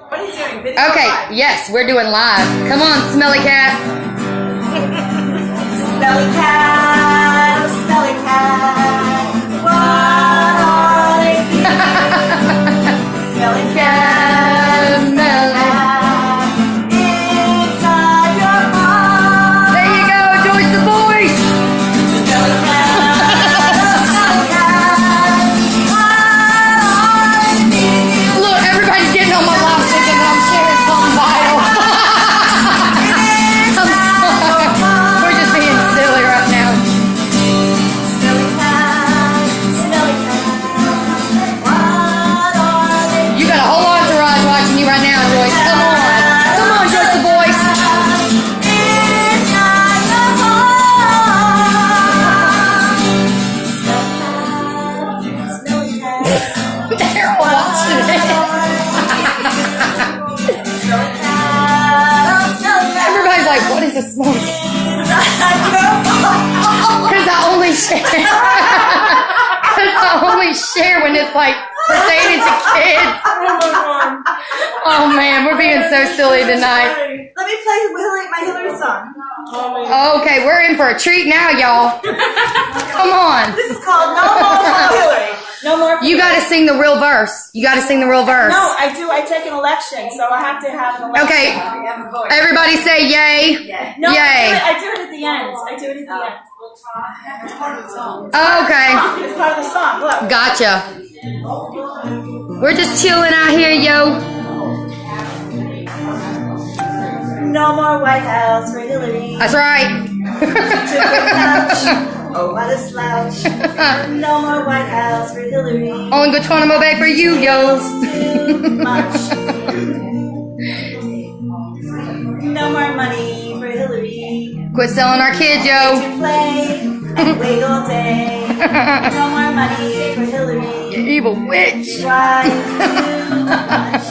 What are you doing? Video Okay, live? yes, we're doing live. Come on, Smelly Cat. Smelly cat, oh smelly cat. What are they doing? Smelly cat, Smelly. it's not your fault. There you go, Joyce the voice. Smelly cat, oh smelly cat. What are they doing? Look, everybody's getting on my live thinking that I'm sharing something vital. I'm sorry. We're just being silly right now. Smelly cat, smelly cat. What are they You got a whole entourage watching you right now, Joyce. Come on. Come on, Joyce the voice. It's not your fault. Smelly cat, They're all watching it. smelly cat, oh smelly cat. Everybody's like, what is a smoke? It's not your fault. Because I only share. Because I only share when it's like pertaining to kids. Oh man, we're being so silly tonight. Let me play my Hillary song. Okay, we're in for a treat now, y'all. Come on. This is called No More for Hillary. No more. For You got to sing the real verse. You got to sing the real verse. No, I do. I take an election, so I have to have an election. Okay. I have a voice. Everybody say yay. No, Yay. I do it at the end. I do it at the end. Okay. It's part of the song. Look. Gotcha. We're just chilling out here, yo. No more White House for Hillary. That's right. Took a couch. Oh, what a slouch. No more White House for Hillary. On Guantanamo Bay for you, yo. Too much. No more money for Hillary. Quit selling our kids, yo. To play and wait all day. No more money for Hillary. You evil witch. Try too much.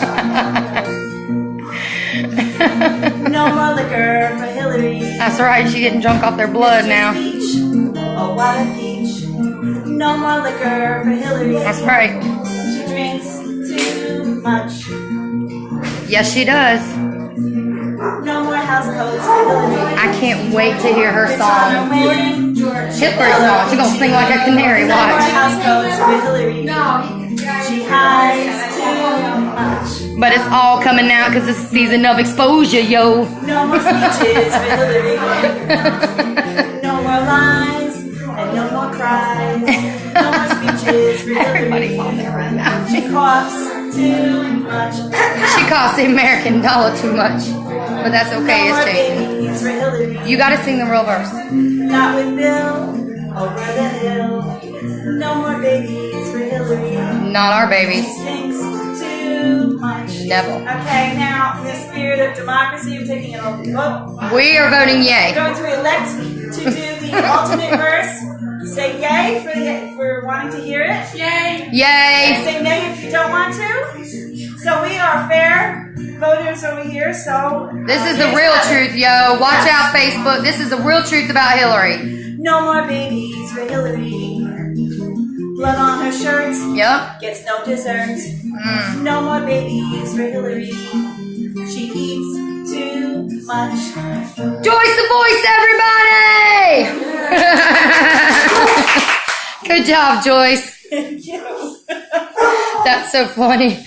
No more liquor for Hillary. That's right. She's getting drunk off their blood now. Peach. Oh, what a peach. No more liquor for Hillary. That's right. She drinks too much. Yes, she does. No more house coats for Hillary. I can't wait to hear her song. Wearing Hitler's song. She's gonna sing like a canary. no more Watch. house coats for Hillary. She hides too much. But it's all coming out because it's a season of exposure, yo. No more speeches for Hillary. No more lies and no more cries. No more speeches for Everybody's Hillary. on there right now. She coughs too much. She costs the American dollar too much. But that's okay, No it's more changing. babies for Hillary. You gotta sing the real verse. Not with Bill over the hill. No more babies for Hillary. Not our She babies. stinks too much. Never. Okay, now in the spirit of democracy, we're taking an open vote. We are voting We're yay. going to elect to do the alternate verse. Say yay for wanting to hear it. Yay. Yay. Say nay if you don't want to. So we are fair voters over here. So This is the real truth, yo. Watch out, Facebook. This is the real truth about Hillary. No more babies for Hillary. Blood on her shirts. Yep. Gets no desserts. No more babies for Hillary. She eats too much. Joyce the voice, everybody! Good job, Joyce. Thank you. That's so funny.